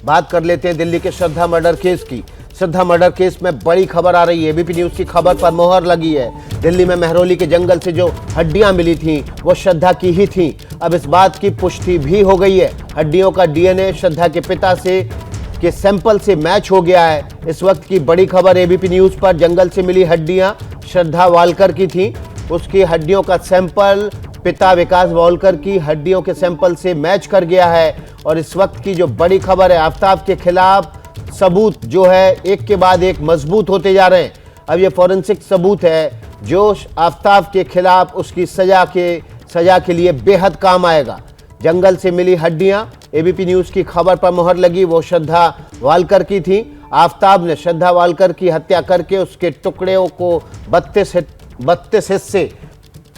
बात कर लेते हैं दिल्ली के श्रद्धा मर्डर केस की। श्रद्धा मर्डर केस में बड़ी खबर आ रही है, एबीपी न्यूज की खबर पर मोहर लगी है। दिल्ली में मेहरौली के जंगल से जो हड्डियां मिली थीं वो श्रद्धा की ही थीं। अब इस बात की पुष्टि भी हो गई है। हड्डियों का डीएनए श्रद्धा के पिता से के सैंपल से मैच हो गया है। इस वक्त की बड़ी खबर एबीपी न्यूज पर, जंगल से मिली हड्डियां श्रद्धा वालकर की थीं। उसकी हड्डियों का सैंपल पिता विकास वालकर की हड्डियों के सैंपल से मैच कर गया है। और इस वक्त की जो बड़ी खबर है, आफ्ताब के खिलाफ सबूत जो है एक के बाद एक मजबूत होते जा रहे हैं। अब ये फॉरेंसिक सबूत है जो आफ्ताब के खिलाफ उसकी सजा के लिए बेहद काम आएगा। जंगल से मिली हड्डियां एबीपी न्यूज की खबर पर मोहर लगी, वो श्रद्धा वालकर की थी। आफ्ताब ने श्रद्धा वालकर की हत्या करके उसके टुकड़ों को 32 हिस्से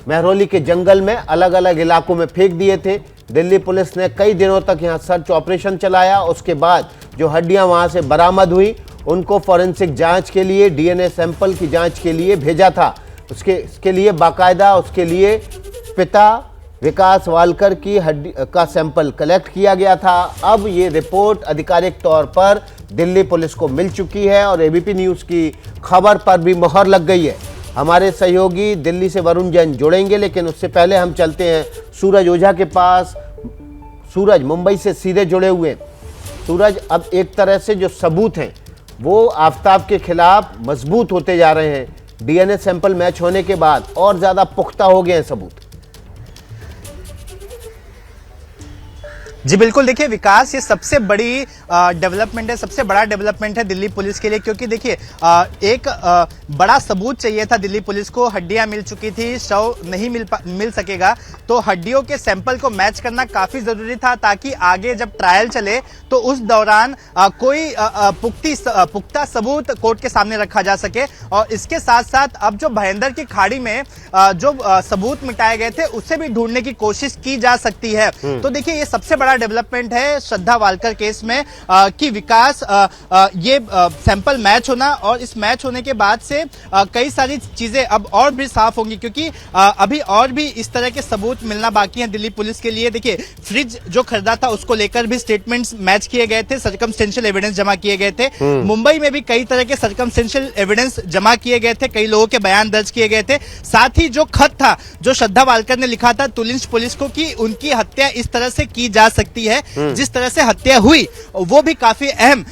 मेहरौली के जंगल में अलग अलग इलाकों में फेंक दिए थे। दिल्ली पुलिस ने कई दिनों तक यहां सर्च ऑपरेशन चलाया। उसके बाद जो हड्डियां वहां से बरामद हुई उनको फॉरेंसिक जांच के लिए, डीएनए सैंपल की जांच के लिए भेजा था। उसके लिए बाकायदा उसके लिए पिता विकास वालकर की हड्डी का सैंपल कलेक्ट किया गया था। अब ये रिपोर्ट आधिकारिक तौर पर दिल्ली पुलिस को मिल चुकी है और एबीपी न्यूज की खबर पर भी मोहर लग गई है। हमारे सहयोगी दिल्ली से वरुण जैन जुड़ेंगे, लेकिन उससे पहले हम चलते हैं सूरज ओझा के पास। सूरज मुंबई से सीधे जुड़े हुए हैं। सूरज, अब एक तरह से जो सबूत हैं वो आफ्ताब के खिलाफ मजबूत होते जा रहे हैं। डीएनए सैंपल मैच होने के बाद और ज्यादा पुख्ता हो गए हैं सबूत। जी बिल्कुल, देखिए विकास, ये सबसे बड़ी डेवलपमेंट है, सबसे बड़ा डेवलपमेंट है दिल्ली पुलिस के लिए, क्योंकि देखिए एक बड़ा सबूत चाहिए था दिल्ली पुलिस को। हड्डियां मिल चुकी थी, शव नहीं मिल सकेगा, तो हड्डियों के सैंपल को मैच करना काफी जरूरी था ताकि आगे जब ट्रायल चले तो उस दौरान कोई पुख्ता सबूत कोर्ट के सामने रखा जा सके। और इसके साथ साथ अब जो भयंदर की खाड़ी में जो सबूत मिटाए गए थे उसे भी ढूंढने की कोशिश की जा सकती है। तो देखिए ये सबसे बड़ा डेवलपमेंट है श्रद्धा वालकर केस में कि विकास ये सैंपल मैच होना, और इस मैच होने के बाद से कई सारी चीजें अब और भी साफ होंगी, क्योंकि अभी और भी इस तरह के सबूत मिलना बाकी हैं दिल्ली पुलिस के लिए। देखिए फ्रिज जो खरीदा था उसको लेकर भी स्टेटमेंट्स मैच किए गए थे, सर्कमस्टेंशियल एविडेंस जमा किए गए थे। मुंबई में भी कई तरह के सर्कमस्टेंशियल एविडेंस जमा किए गए थे, कई लोगों के बयान दर्ज किए गए थे। साथ ही जो खत था जो श्रद्धा वालकर ने लिखा था तुलिंज पुलिस को कि उनकी हत्या इस तरह से की जा सकती है जिस तरह से हत्या हुई, वो भी काफी अहम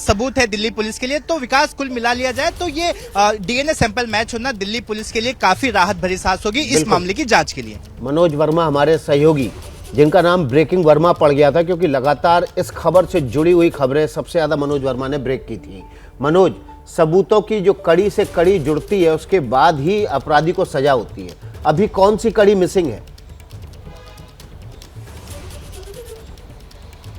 सबूत है दिल्ली पुलिस के लिए। तो विकास, कुल मिला लिया जाए तो ये डीएनए सैंपल मैच होना दिल्ली पुलिस के लिए काफी राहत भरी सांस होगी इस मामले की जांच के लिए। मनोज वर्मा हमारे सहयोगी, जिनका नाम ब्रेकिंग वर्मा पड़ गया था क्योंकि लगातार इस खबर से जुड़ी हुई खबरें सबसे ज्यादा मनोज वर्मा ने ब्रेक की थी। मनोज, सबूतों की जो कड़ी से कड़ी जुड़ती है उसके बाद ही अपराधी को सजा होती है। अभी कौन सी कड़ी मिसिंग है?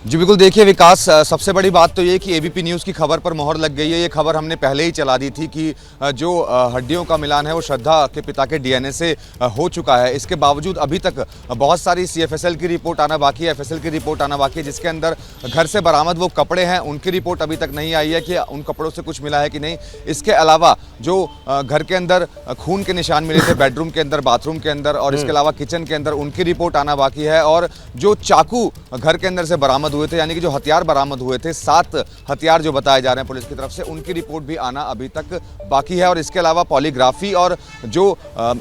जी बिल्कुल, देखिए विकास, सबसे बड़ी बात तो ये कि एबीपी न्यूज़ की खबर पर मोहर लग गई है। ये खबर हमने पहले ही चला दी थी कि जो हड्डियों का मिलान है वो श्रद्धा के पिता के डीएनए से हो चुका है। इसके बावजूद अभी तक बहुत सारी सीएफएसएल की रिपोर्ट आना बाकी है, एफएसएल की रिपोर्ट आना बाकी है, जिसके अंदर घर से बरामद वो कपड़े हैं उनकी रिपोर्ट अभी तक नहीं आई है कि उन कपड़ों से कुछ मिला है कि नहीं। इसके अलावा जो घर के अंदर खून के निशान मिले थे बेडरूम के अंदर, बाथरूम के अंदर, और इसके अलावा किचन के अंदर, उनकी रिपोर्ट आना बाकी है। और जो चाकू घर के अंदर से बरामद हुए थे, यानी कि जो हथियार बरामद हुए थे, 7 हथियार जो बताए जा रहे हैं पुलिस की तरफ से, उनकी रिपोर्ट भी आना अभी तक बाकी है। और इसके अलावा पॉलीग्राफी और जो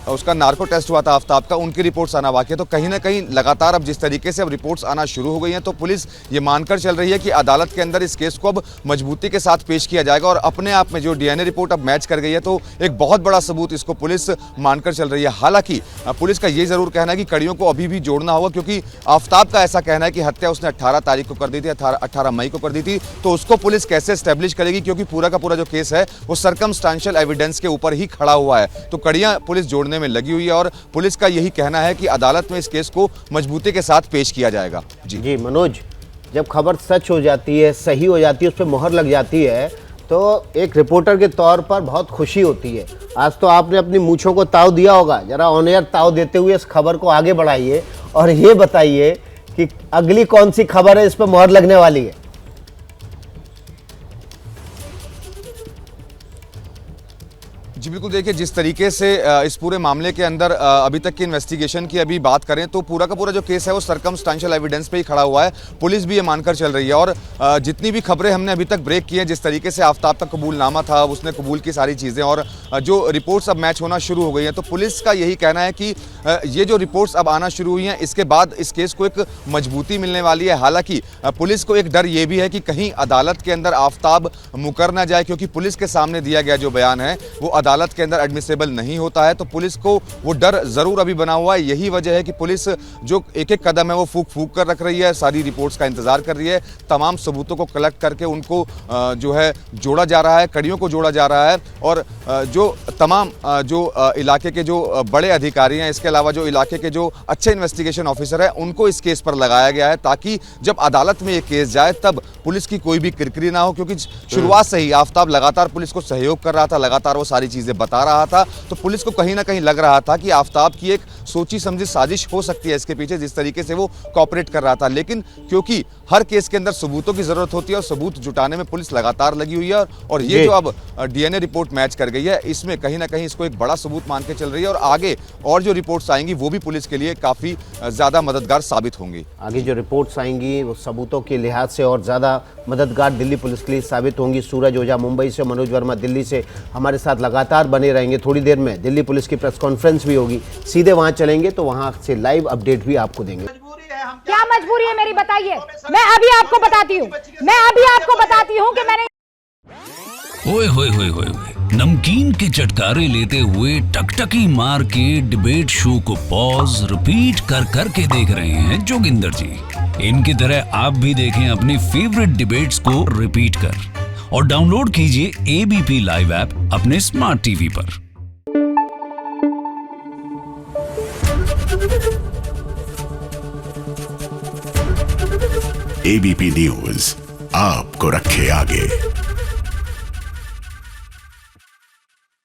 उसका नार्को टेस्ट हुआ था आफ्ताब का, उनकी रिपोर्ट्स आना बाकी है। तो कहीं ना कहीं लगातार अब जिस तरीके से अब रिपोर्ट्स आना शुरू हो गई हैं, तो पुलिस ये मानकर चल रही है कि अदालत के अंदर इस केस को अब मजबूती के साथ पेश किया जाएगा। और अपने आप में जो डीएनए रिपोर्ट अब मैच कर गई है तो एक बहुत बड़ा सबूत इसको पुलिस मानकर चल रही है। हालांकि पुलिस का ये जरूर कहना है कि कड़ियों को अभी भी जोड़ना होगा, क्योंकि आफ्ताब का ऐसा कहना है कि हत्या उसने 18 तारीख को कर दी थी, 18 मई को कर दी थी। तो उसको पुलिस कैसे एस्टेब्लिश करेगी, क्योंकि पूरा का पूरा जो केस है वो सर्कमस्टेंशियल एविडेंस के ऊपर ही खड़ा हुआ है। तो कड़ियां पुलिस जोड़ने में लगी हुई है और पुलिस का यही कहना है कि अदालत में इस केस को मजबूती के साथ पेश किया जाएगा। जी मनोज, जब खबर सच हो जाती है, सही हो जाती है, उस पर मोहर लग जाती है, तो एक रिपोर्टर के तौर पर बहुत खुशी होती है। आज तो आपने अपनी मूंछों को ताव दिया होगा, जरा ऑन एयर ताव देते हुए इस खबर को आगे बढ़ाइए और ये बताइए कि अगली कौन सी खबर है इस पर मोहर लगने वाली है? जी बिल्कुल, देखिए जिस तरीके से इस पूरे मामले के अंदर अभी तक की इन्वेस्टिगेशन की अभी बात करें तो पूरा का पूरा जो केस है वो सर्कमस्टेंशियल एविडेंस पे ही खड़ा हुआ है। पुलिस भी ये मानकर चल रही है और जितनी भी खबरें हमने अभी तक ब्रेक की हैं, जिस तरीके से आफ्ताब का कबूलनामा था, उसने कबूल की सारी चीज़ें और जो रिपोर्ट्स अब मैच होना शुरू हो गई हैं, तो पुलिस का यही कहना है कि ये जो रिपोर्ट्स अब आना शुरू हुई हैं, इसके बाद इस केस को एक मजबूती मिलने वाली है। हालांकि पुलिस को एक डर ये भी है कि कहीं अदालत के अंदर आफ्ताब मुकर ना जाए, क्योंकि पुलिस के सामने दिया गया जो बयान है वो अदालत के अंदर एडमिसेबल नहीं होता है। तो पुलिस को वो डर जरूर अभी बना हुआ है। यही वजह है कि पुलिस जो एक एक कदम है वो फूक फूक कर रख रही है, सारी रिपोर्ट्स का इंतजार कर रही है, तमाम सबूतों को कलेक्ट करके उनको जो है जोड़ा जा रहा है, कड़ियों को जोड़ा जा रहा है और जो तमाम जो इलाके के जो बड़े अधिकारी हैं, इसके अलावा जो इलाके के जो अच्छे इन्वेस्टिगेशन ऑफिसर हैं, उनको इस केस पर लगाया गया है ताकि जब अदालत में ये केस जाए तब पुलिस की कोई भी किरकिरी ना हो। क्योंकि शुरुआत से ही आफ्ताब लगातार पुलिस को सहयोग कर रहा था, लगातार वो सारी चीजें बता रहा था, तो पुलिस को कहीं ना कहीं लग रहा था कि आफ्ताब की एक सोची समझी साजिश हो सकती है इसके पीछे, जिस तरीके से वो कोऑपरेट कर रहा था। लेकिन क्योंकि हर केस के अंदर सबूतों की जरूरत होती है और सबूत जुटाने में पुलिस लगातार लगी हुई है और ये जो अब डीएनए रिपोर्ट मैच कर गई है, इसमें कहीं ना कहीं इसको एक बड़ा सबूत मान के चल रही है और आगे और जो रिपोर्ट्स आएंगी वो भी पुलिस के लिए काफी ज्यादा मददगार साबित होंगी। आगे जो रिपोर्ट्स आएंगी वो सबूतों के लिहाज से और ज़्यादा मददगार दिल्ली पुलिस के लिए साबित होंगी। सूरज ओझा मुंबई से, मनोज वर्मा दिल्ली से हमारे साथ लगातार बने रहेंगे। थोड़ी देर में दिल्ली पुलिस की प्रेस कॉन्फ्रेंस भी होगी, सीधे वहां चलेंगे तो वहां से लाइव अपडेट भी आपको देंगे। क्या मजबूरी है मेरी, बताइए। मैं अभी आपको बताती हूँ कि मैंने ओए होए होए होए होए, नमकीन के चटकारे लेते हुए टकटकी मार के डिबेट शो को पॉज रिपीट कर करके देख रहे हैं जोगिंदर जी। इनकी तरह आप भी देखें अपनी फेवरेट डिबेट्स को रिपीट कर और डाउनलोड कीजिए एबीपी लाइव ऐप अपने स्मार्ट टीवी पर। एबीपी न्यूज आपको रखे आगे।